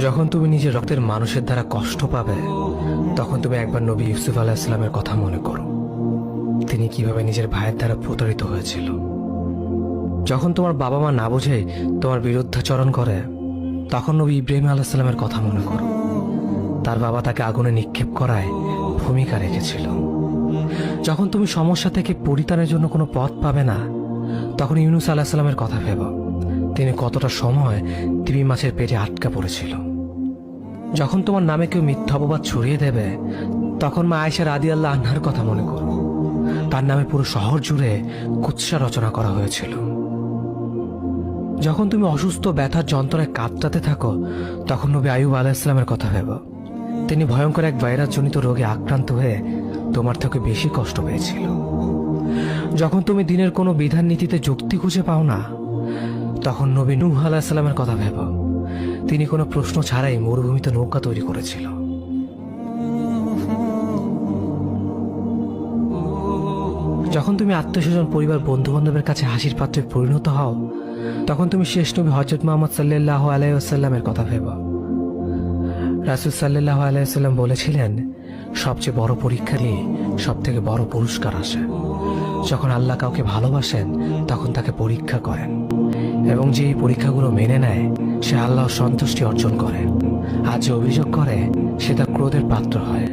যখন তুমি নিজের রক্তের মানুষের দ্বারা কষ্ট পাবে, তখন তুমি একবার নবী ইউসুফ আলাইহিস সালামের কথা মনে করো। তিনি কিভাবে নিজের ভাইয়ের দ্বারা প্রতারিত হয়েছিল। যখন তোমার বাবা মা না বুঝে তোমার বিরুদ্ধাচরণ করে, তখন নবী ইব্রাহিম আলাইহিস সালামের কথা মনে করো। তার বাবা তাকে আগুনে নিক্ষেপ করায় ভূমিকা রেখেছিল। যখন তুমি সমস্যা থেকে পরিত্রাণের জন্য কোনো পথ পাবে না, তখন ইউনুস আলাইহিস সালামের কথা ভেবো। তিনি কতটা সময় তিমি মাছের পেটে আটকা পড়েছিল। যখন তোমার নামে কেউ মিথ্যা অপবাদ ছড়িয়ে দেবে, তখন মা আয়েশা রাদিয়াল্লাহু আনহার কথা মনে করো। তার নামে পুরো শহর জুড়ে কুৎসা রচনা করা হয়েছিল। যখন তুমি অসুস্থ ব্যথার যন্ত্রণায় কাতরাতে থাকো, তখন নবী আইয়ুব আলাইহিস সালামের কথা ভেবো। তিনি ভয়ঙ্কর এক ভাইরাসজনিত রোগে আক্রান্ত হয়ে তোমার থেকে বেশি কষ্ট পেয়েছিল। যখন তুমি দিনের কোনো বিধান নীতিতে যুক্তি খুঁজে পাও না, তখন নবী নূহ আলাইহিস সালামের কথা ভেবো। তিনি কোনো প্রশ্ন ছাড়াই মরুভূমিতে নৌকা তৈরি করেছিল। যখন তুমি আত্মীয়স্বজন, পরিবার, বন্ধু বান্ধবের কাছে হাসির পাত্রে পরিণত হও, তখন তুমি শেষ নবী হযরত মুহাম্মদ সাল্লাল্লাহু আলাইহি ওয়াসাল্লামের কথা ভেবো। রাসূল সাল্লাল্লাহু আলাইহি ওয়াসাল্লাম বলেছিলেন, সবচেয়ে বড় পরীক্ষা দিয়ে সব থেকে বড় পুরস্কার আসে। যখন আল্লাহ কাউকে ভালোবাসেন, তখন তাকে পরীক্ষা করেন, এবং যে এই পরীক্ষাগুলো মেনে নেয়, সে আল্লাহর সন্তুষ্টি অর্জন করে। আর যে অভিযোগ করে, সে তার ক্রোধের পাত্র হয়।